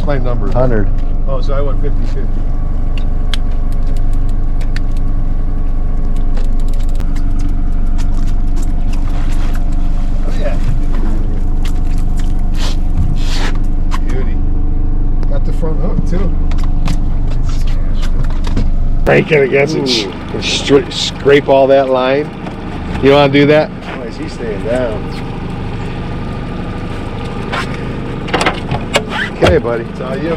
my number? 100. Oh, so I went 50-50. Oh yeah. Beauty. Got the front hook too. Crank it against it and scrape all that line. You want to do that? Why is he staying down? Okay, buddy. It's all you.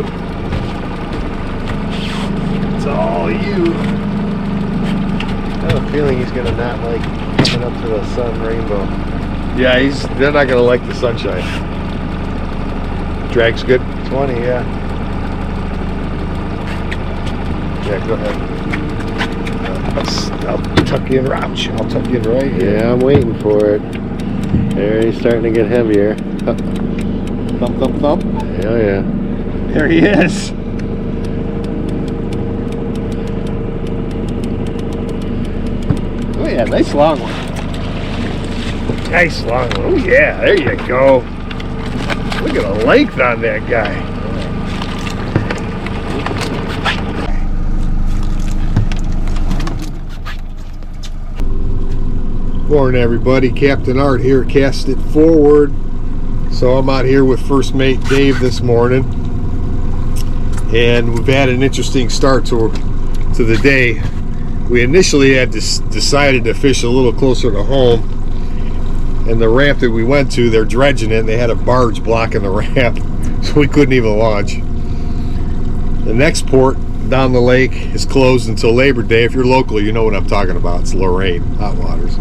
It's all you. I have a feeling he's gonna not like coming up to the sun rainbow. Yeah, they're not gonna like the sunshine. Drag's good? 20, yeah. Yeah, go ahead. I'll tuck you in, Rouch. I'll tuck you in right here. Yeah, I'm waiting for it. There, he's starting to get heavier. Thump, thump, thump. Hell yeah. There he is. Oh yeah, nice long one. Nice long one. Oh yeah, there you go. Look at the length on that guy. Morning everybody, Captain Art here, Cast It Forward. So I'm out here with First Mate Dave this morning, and we've had an interesting start to the day. We initially had decided to fish a little closer to home, and the ramp that we went to, they're dredging it, and they had a barge blocking the ramp, so we couldn't even launch. The next port down the lake is closed until Labor Day. If you're local, you know what I'm talking about. It's Lorraine, Hot Waters.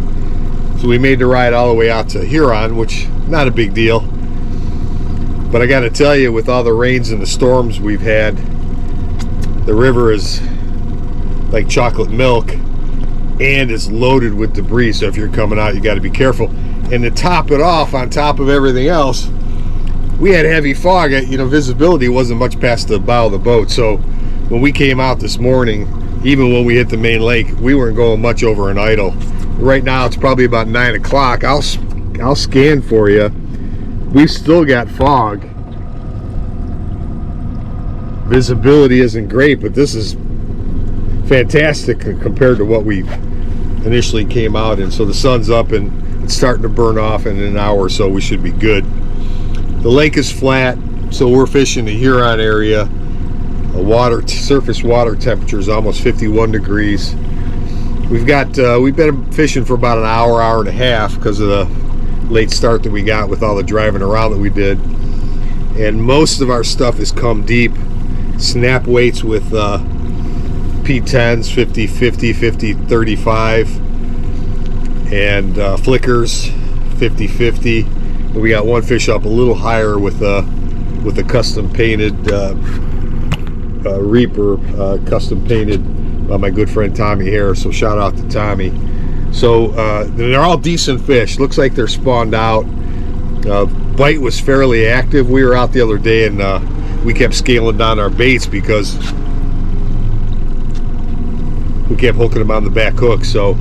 So we made the ride all the way out to Huron, which not a big deal. But I got to tell you, with all the rains and the storms we've had, the river is like chocolate milk, and it's loaded with debris. So if you're coming out, you got to be careful. And to top it off, on top of everything else, we had heavy fog. Visibility wasn't much past the bow of the boat. So when we came out this morning, even when we hit the main lake, we weren't going much over an idle. Right now, it's probably about 9 o'clock. I'll scan for you. We've still got fog. Visibility isn't great, but this is fantastic compared to what we initially came out in. So the sun's up and it's starting to burn off, and in an hour or so we should be good. The lake is flat, so we're fishing the Huron area. The surface water temperature is almost 51 degrees. We've been fishing for about an hour and a half because of the late start that we got with all the driving around that we did, and most of our stuff has come deep. Snap weights with P10s, 50-50, 50-35, and flickers 50-50. We got one fish up a little higher with a custom painted Reaper, custom painted by my good friend Tommy Hare. So shout out to Tommy. So they're all decent fish. Looks like they're spawned out. Bite was fairly active. We were out the other day and we kept scaling down our baits because we kept hooking them on the back hook. So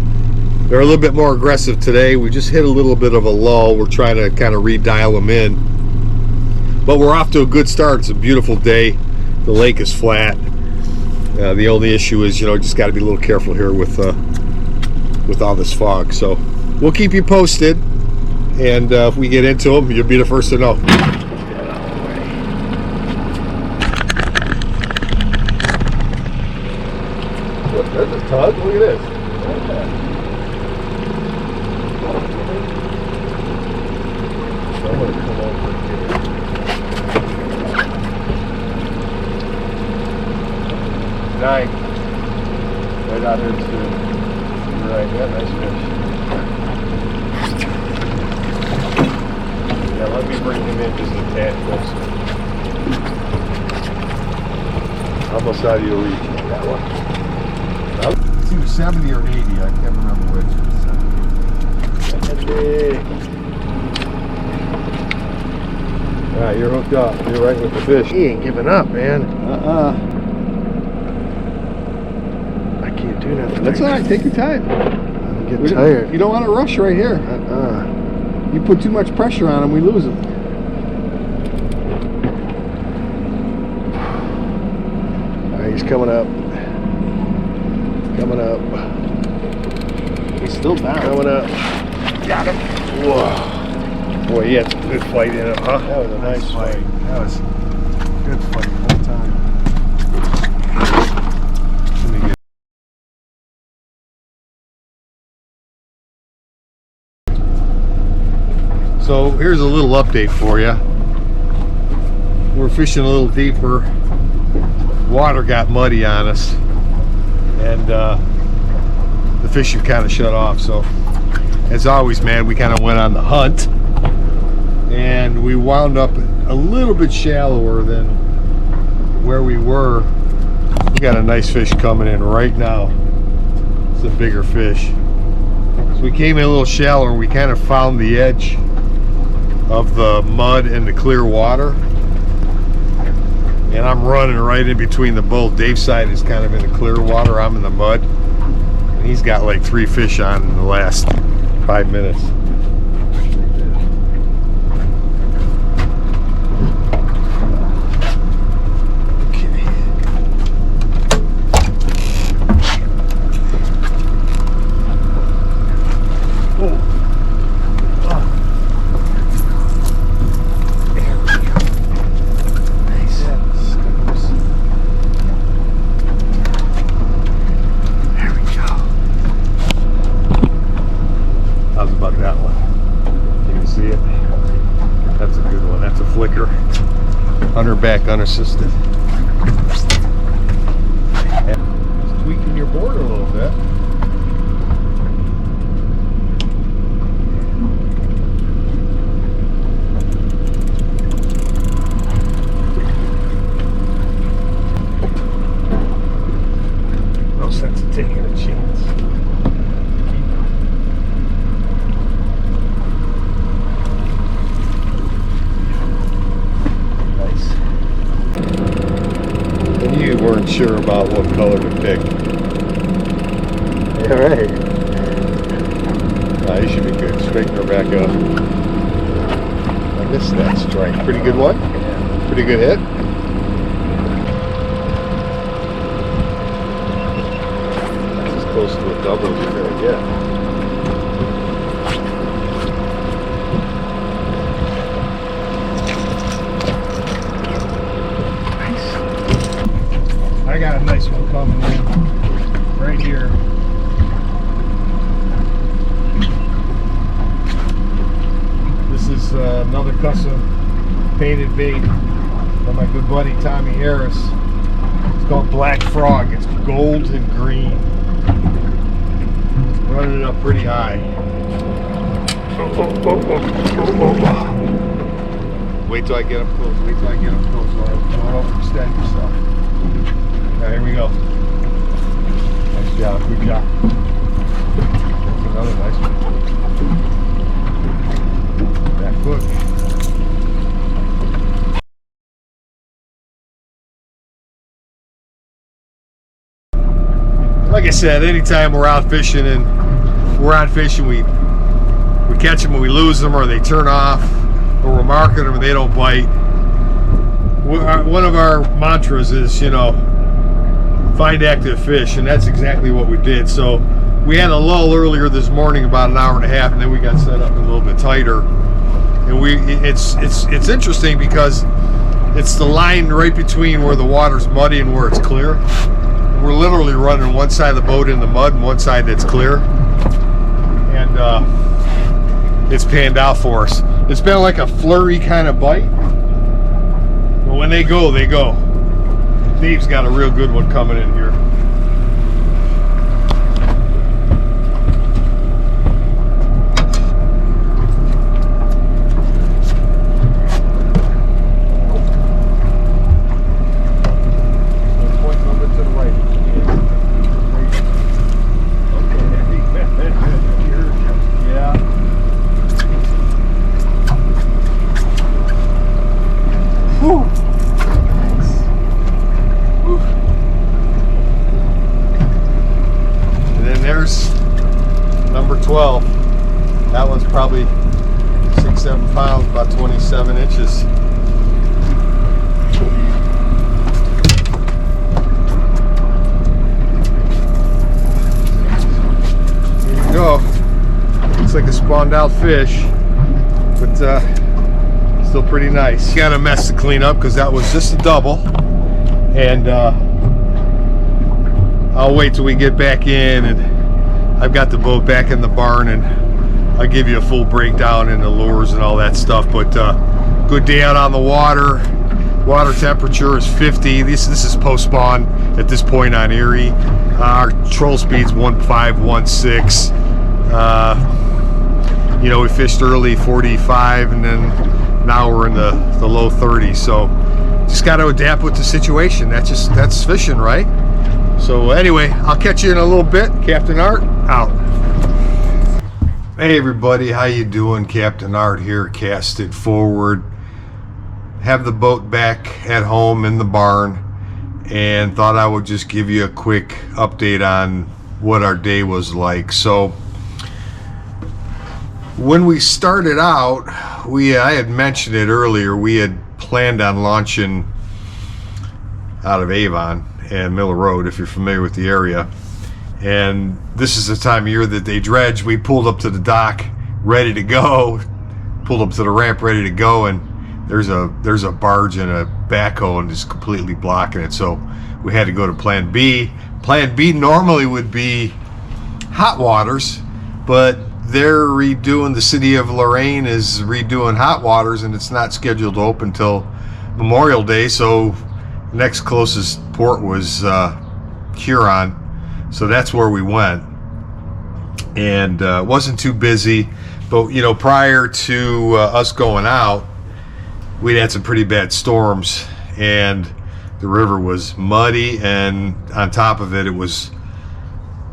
they're a little bit more aggressive today. We just hit a little bit of a lull. We're trying to kind of redial them in, but we're off to a good start. It's a beautiful day. The lake is flat. The only issue is, just got to be a little careful here with all this fog. So we'll keep you posted, and if we get into them, you'll be the first to know. There's a tug. Look at this. I'm going to come over here. Nine. Right out here too. Right, yeah, nice fish. Yeah, let me bring him in just a tad closer. Almost out of your reach on that one. It's either 70 or 80, I can't remember which. 70. Alright, you're hooked up. You're right with the fish. He ain't giving up, man. I can't do nothing. That's alright, take your time. I'm getting tired. You don't want to rush right here. You put too much pressure on him, we lose him. coming up. Coming up. He's still down. Coming up. Got him. Whoa. Boy, he had some good fight in him, huh? That was a nice fight. That was a good fight the whole time. Let me get... So here's a little update for you. We're fishing a little deeper. Water got muddy on us, and the fishing kind of shut off. So as always, man, we kind of went on the hunt, and we wound up a little bit shallower than where we were. We got a nice fish coming in right now. It's a bigger fish. So we came in a little shallower, and we kind of found the edge of the mud and the clear water. And I'm running right in between the both. Dave's side is kind of in the clear water. I'm in the mud. And he's got like 3 fish on in the last 5 minutes. Back unassisted. Just tweaking your board a little bit. No sense of taking a chance. Weren't sure about what color to pick. All right. You should be good. Straighten her back up. I missed that strike. Pretty good one? Yeah. Pretty good hit? That's as close to a double as you're going to get. I got a nice one coming in right here. This is another custom painted bait by my good buddy Tommy Harris. It's called Black Frog. It's gold and green. Running it up pretty high. Wait till I get up close. Wait till I get up close. Don't overextend yourself. Right, here we go. Nice job, good job. That's another nice one. Back hook. Like I said, anytime we're out fishing and we're on fishing, we catch them and we lose them, or they turn off, or we're marking them and they don't bite. One of our mantras is, you know, find active fish, and that's exactly what we did. So we had a lull earlier this morning, about an hour and a half, and then we got set up a little bit tighter. And it's interesting because it's the line right between where the water's muddy and where it's clear. We're literally running one side of the boat in the mud and one side that's clear, and it's panned out for us. It's been like a flurry kind of bite, but when they go, they go. Dave's got a real good one coming in here. Point number to the right. Okay. Yeah. Whew. There's number 12. That one's probably 6-7 pounds, about 27 inches. go. Looks like a spawned out fish, but still pretty nice. Got a mess to clean up because that was just a double, and I'll wait till we get back in, and I've got the boat back in the barn, and I'll give you a full breakdown in the lures and all that stuff. But good day out on the water. Water temperature is 50. This is post spawn at this point on Erie. Our troll speed's 1.5, 1.6. You know, we fished early 45, and then now we're in the low 30s. So just got to adapt with the situation. That's fishing, right? So anyway, I'll catch you in a little bit. Captain Art out. Hey everybody, how you doing? Captain Art here, cast it forward. Have the boat back at home in the barn, and thought I would just give you a quick update on what our day was like. So when we started out, I had mentioned it earlier, we had planned on launching out of Avon and Miller Road, if you're familiar with the area. And this is the time of year that they dredge. We pulled up to the dock ready to go, pulled up to the ramp ready to go, and there's a barge and a backhoe and just completely blocking it. So we had to go to plan B. Plan B normally would be hot waters, but they're redoing, the city of Lorain is redoing hot waters, and it's not scheduled to open until Memorial Day. So next closest port was Huron. So that's where we went, and wasn't too busy. But you know, prior to us going out, we'd had some pretty bad storms, and the river was muddy, and on top of it, it was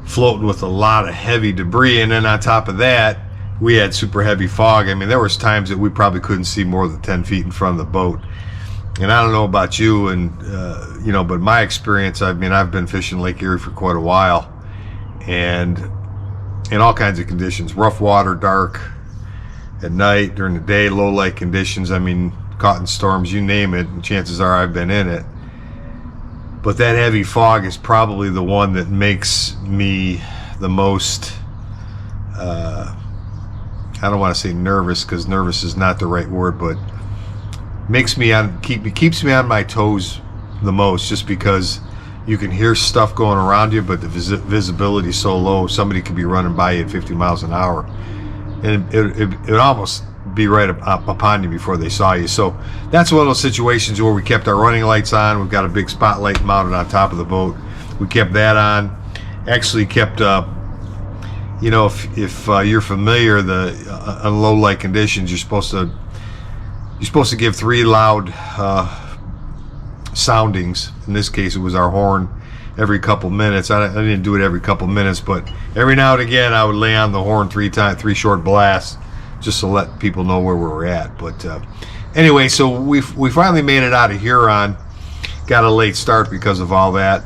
floating with a lot of heavy debris. And then on top of that, we had super heavy fog. I mean, there was times that we probably couldn't see more than 10 feet in front of the boat. And I don't know about you, and you know, but my experience, I mean, I've been fishing Lake Erie for quite a while, and in all kinds of conditions, rough water, dark at night, during the day, low light conditions. I mean, caught in storms, you name it, and chances are I've been in it. But that heavy fog is probably the one that makes me the most, I don't want to say nervous, because nervous is not the right word, but keeps me on my toes the most, just because you can hear stuff going around you, but the visibility is so low. Somebody could be running by you at 50 miles an hour, and it almost be right up upon you before they saw you. So that's one of those situations where we kept our running lights on. We've got a big spotlight mounted on top of the boat. We kept that on. Actually kept you know, if you're familiar, on low light conditions, you're supposed to give 3 loud soundings. In this case, it was our horn every couple minutes. I didn't do it every couple minutes, but every now and again I would lay on the horn 3 short blasts, just to let people know where we were at. But anyway, so we finally made it out of Huron. Got a late start because of all that.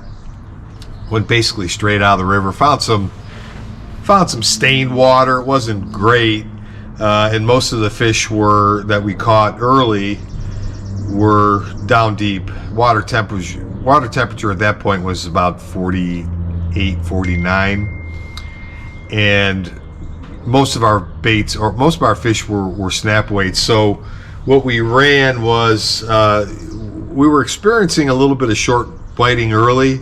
Went basically straight out of the river. Found some stained water. It wasn't great. And most of the fish that we caught early were down deep. Water temperature at that point was about 48, 49, and most of our baits, or most of our fish, were snap weights. So what we ran was we were experiencing a little bit of short biting early,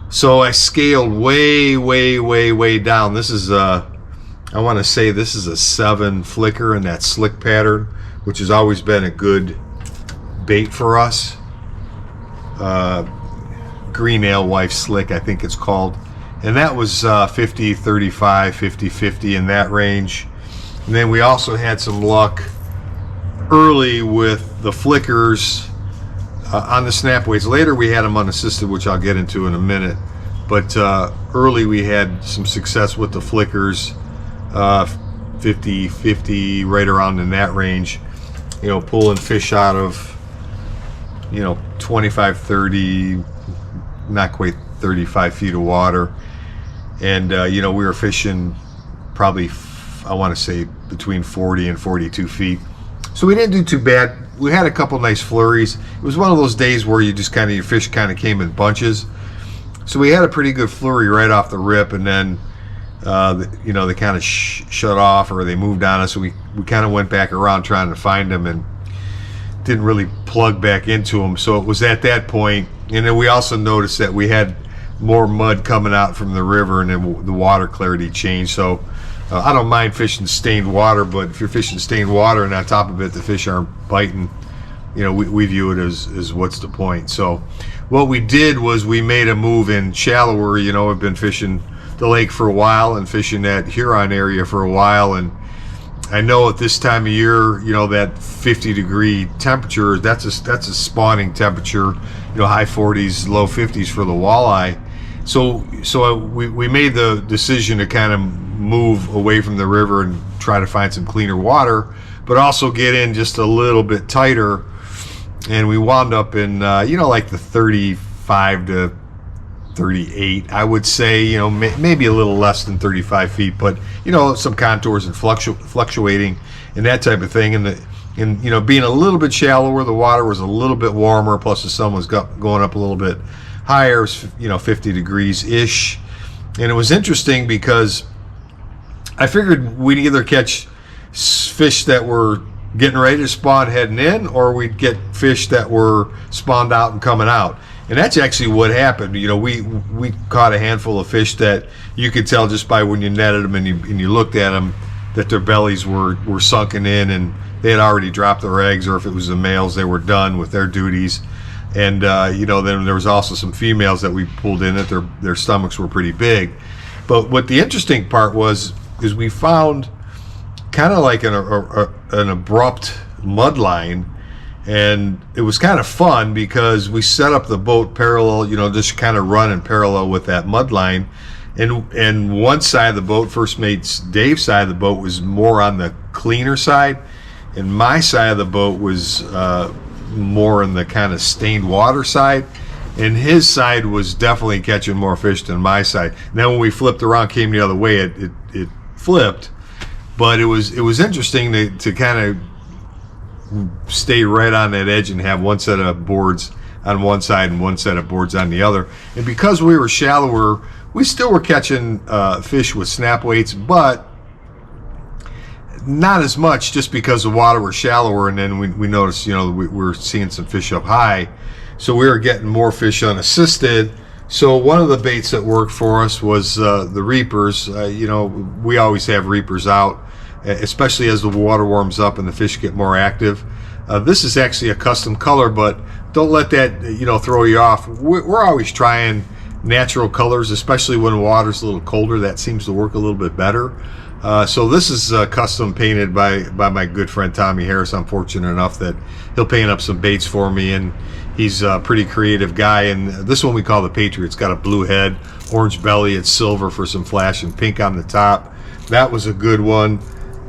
so I scaled way down. This is I want to say this is a 7 flicker in that slick pattern, which has always been a good bait for us. Green alewife slick, I think it's called. And that was 50, 35, 50, 50 in that range. And then we also had some luck early with the flickers on the snap weights. Later we had them unassisted, which I'll get into in a minute. But early we had some success with the flickers, 50, 50, right around in that range. You know, pulling fish out of, you know, 25, 30, not quite 35 feet of water. And you know, we were fishing probably, I want to say, between 40 and 42 feet. So we didn't do too bad. We had a couple nice flurries. It was one of those days where you just your fish kind of came in bunches. So we had a pretty good flurry right off the rip, and then you know, they kind of shut off or they moved on us. So we kind of went back around trying to find them and didn't really plug back into them. So it was at that point, and then we also noticed that we had more mud coming out from the river, and then the water clarity changed. So I don't mind fishing stained water, but if you're fishing stained water and on top of it the fish aren't biting, you know, we view it as what's the point. So what we did was we made a move in shallower. You know, I've been fishing the lake for a while and fishing that Huron area for a while, and I know at this time of year, you know, that 50-degree temperature, that's a spawning temperature, you know, high 40s, low 50s for the walleye. So we made the decision to kind of move away from the river and try to find some cleaner water, but also get in just a little bit tighter. And we wound up in, you know, like the 35 to 38, I would say, you know, maybe a little less than 35 feet, but, you know, some contours and fluctuating and that type of thing. And you know, being a little bit shallower, the water was a little bit warmer, plus the sun was going up a little bit higher, you know, 50 degrees ish. And it was interesting because I figured we'd either catch fish that were getting ready to spawn heading in, or we'd get fish that were spawned out and coming out. And that's actually what happened. You know, we caught a handful of fish that you could tell just by when you netted them and you looked at them that their bellies were sunken in and they had already dropped their eggs, or if it was the males, they were done with their duties. And you know, then there was also some females that we pulled in that their stomachs were pretty big. But what the interesting part was is we found kind of like an abrupt mud line. And it was kind of fun because we set up the boat parallel, you know, just kind of run in parallel with that mud line. And one side of the boat, First Mate's Dave's side of the boat, was more on the cleaner side. And my side of the boat was more in the kind of stained water side. And his side was definitely catching more fish than my side. Now when we flipped around, came the other way, it flipped. But it was interesting to kind of stay right on that edge and have one set of boards on one side and one set of boards on the other. And because we were shallower, we still were catching fish with snap weights, but not as much, just because the water was shallower. And then we noticed, you know, we were seeing some fish up high, so we were getting more fish unassisted. So one of the baits that worked for us was the reapers. You know, we always have reapers out, especially as the water warms up and the fish get more active. This is actually a custom color, but don't let that, you know, throw you off. We're always trying natural colors, especially when the water's a little colder. That seems to work a little bit better. So this is custom painted by my good friend Tommy Harris. I'm fortunate enough that he'll paint up some baits for me, and he's a pretty creative guy. And this one we call the Patriot. It's got a blue head, orange belly, it's silver for some flash, and pink on the top. That was a good one.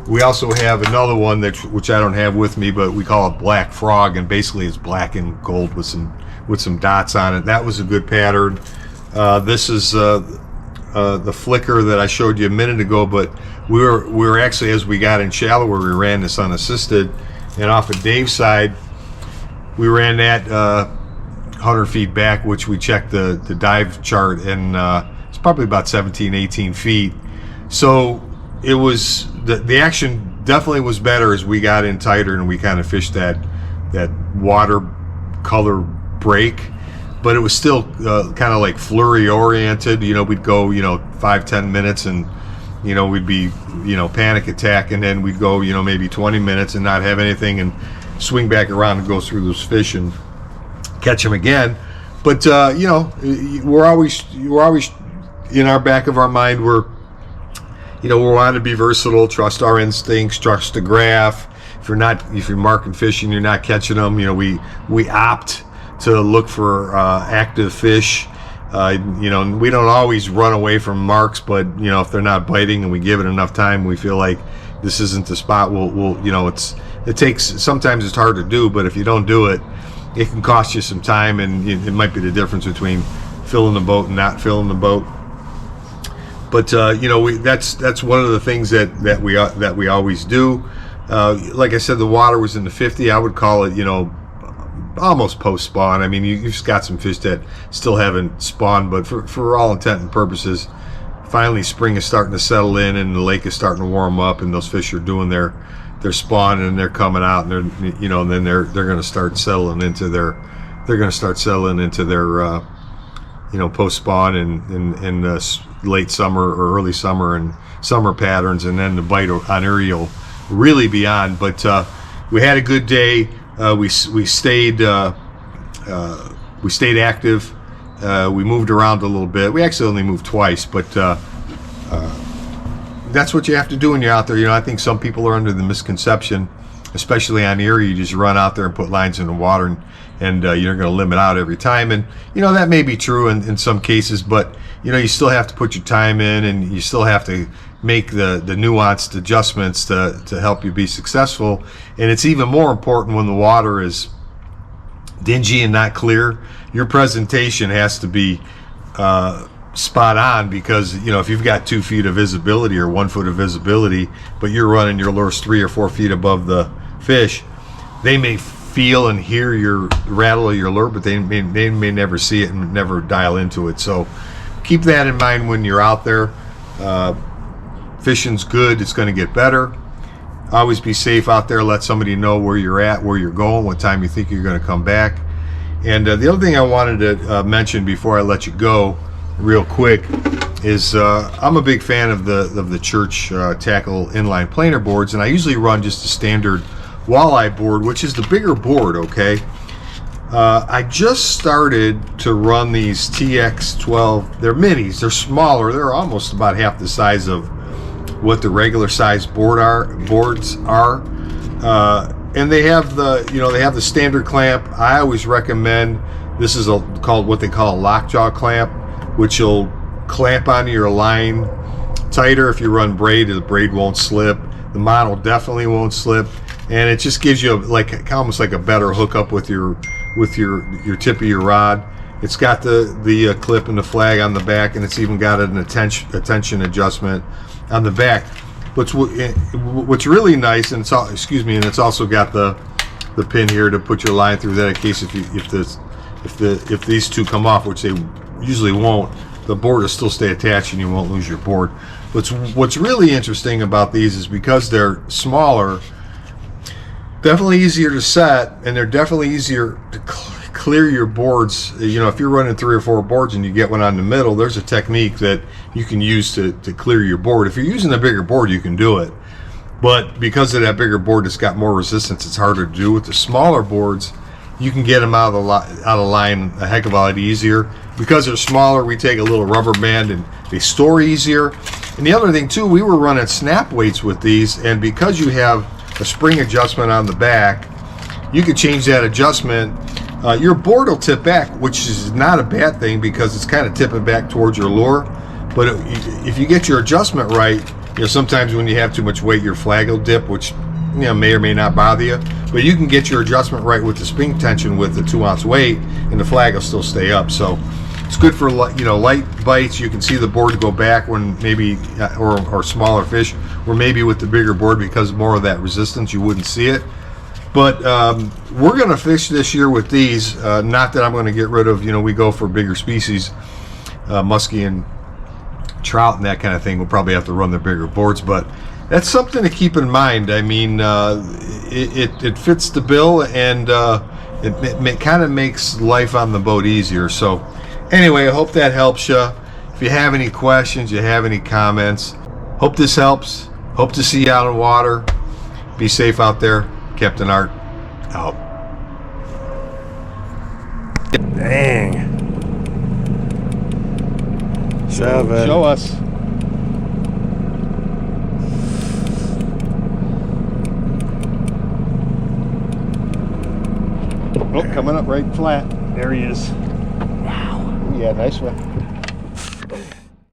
We also have another one which I don't have with me, but we call it Black Frog, and basically it's black and gold with some dots on it. That was a good pattern. This is the flicker that I showed you a minute ago, but we were actually, as we got in shallower, we ran this unassisted, and off of Dave's side, we ran that 100 feet back, which we checked the dive chart, and it's probably about 17, 18 feet. So it was, the action definitely was better as we got in tighter and we kind of fished that water color break, but it was still kind of like flurry oriented. You know, we'd go, you know, 5-10 minutes and, you know, we'd be, you know, panic attack, and then we'd go, you know, maybe 20 minutes and not have anything and swing back around and go through those fish and catch them again. But you know, we're always in our back of our mind, you know, we want to be versatile, trust our instincts, trust the graph. If you're marking fish and you're not catching them, you know, we opt to look for active fish. You know, we don't always run away from marks, but, you know, if they're not biting and we give it enough time, we feel like this isn't the spot. We'll you know, sometimes it's hard to do, but if you don't do it, it can cost you some time, and it might be the difference between filling the boat and not filling the boat. But you know, that's one of the things that we always do. Like I said, the water was in the 50. I would call it, you know, almost post spawn. I mean, you've got some fish that still haven't spawned, but for all intent and purposes, finally spring is starting to settle in and the lake is starting to warm up and those fish are doing their spawn and they're coming out and they're, you know, and then they're going to start settling into their you know, post spawn in late summer or early summer and summer patterns, and then the bite on Erie will really be on. But we had a good day. We stayed active. We moved around a little bit. We actually only moved twice, but that's what you have to do when you're out there. You know, I think some people are under the misconception, especially on Erie, you just run out there and put lines in the water and you're going to limit out every time. And, you know, that may be true in some cases, but, you know, you still have to put your time in and you still have to make the nuanced adjustments to help you be successful. And it's even more important when the water is dingy and not clear. Your presentation has to be spot on, because, you know, if you've got 2 feet of visibility or 1 foot of visibility, but you're running your lures 3 or 4 feet above the fish, they may feel and hear your rattle of your lure, but they may never see it and never dial into it. So keep that in mind when you're out there. Fishing's good. It's going to get better. Always be safe out there. Let somebody know where you're at, where you're going, what time you think you're going to come back. And the other thing I wanted to mention before I let you go real quick is I'm a big fan of the Church tackle inline planer boards, and I usually run just a standard walleye board, which is the bigger board. Okay, I just started to run these TX12. They're minis. They're smaller. They're almost about half the size of what the regular size boards are, and they have the standard clamp. I always recommend, this is called what they call a lockjaw clamp, which will clamp onto your line tighter. If you run braid, the braid won't slip. The model definitely won't slip, and it just gives you almost like a better hookup with your tip of your rod. It's got the clip and the flag on the back, and it's even got an attention adjustment on the back. What's really nice, and it's also got the pin here to put your line through that in case if these two come off, which they usually won't, the board will still stay attached and you won't lose your board. What's really interesting about these is because they're smaller, definitely easier to set, and they're definitely easier to clear your boards. You know, if you're running 3 or 4 boards and you get one on the middle, there's a technique that you can use to clear your board. If you're using a bigger board, you can do it, but because of that bigger board, it's got more resistance, it's harder to do. With the smaller boards, you can get them out of line a heck of a lot easier. Because they're smaller, we take a little rubber band and they store easier. And the other thing too, we were running snap weights with these, and because you have a spring adjustment on the back, you can change that adjustment. Your board will tip back, which is not a bad thing because it's kind of tipping back towards your lure. But if you get your adjustment right, you know, sometimes when you have too much weight, your flag will dip, which, you know, may or may not bother you. But you can get your adjustment right with the spring tension with the 2-ounce weight, and the flag will still stay up. So it's good for, you know, light bites. You can see the board go back when maybe, or smaller fish, or maybe with the bigger board, because more of that resistance, you wouldn't see it. But we're going to fish this year with these. Not that I'm going to get rid of, you know, we go for bigger species, muskie and trout and that kind of thing. We'll probably have to run the bigger boards, but that's something to keep in mind. I mean, it fits the bill, and it kind of makes life on the boat easier. So anyway, I hope that helps you. If you have any questions, you have any comments, hope this helps. Hope to see you out on water. Be safe out there. Captain Art, out. Dang. 7. Show us. Oh, coming up right flat. There he is. Wow. Yeah, nice one.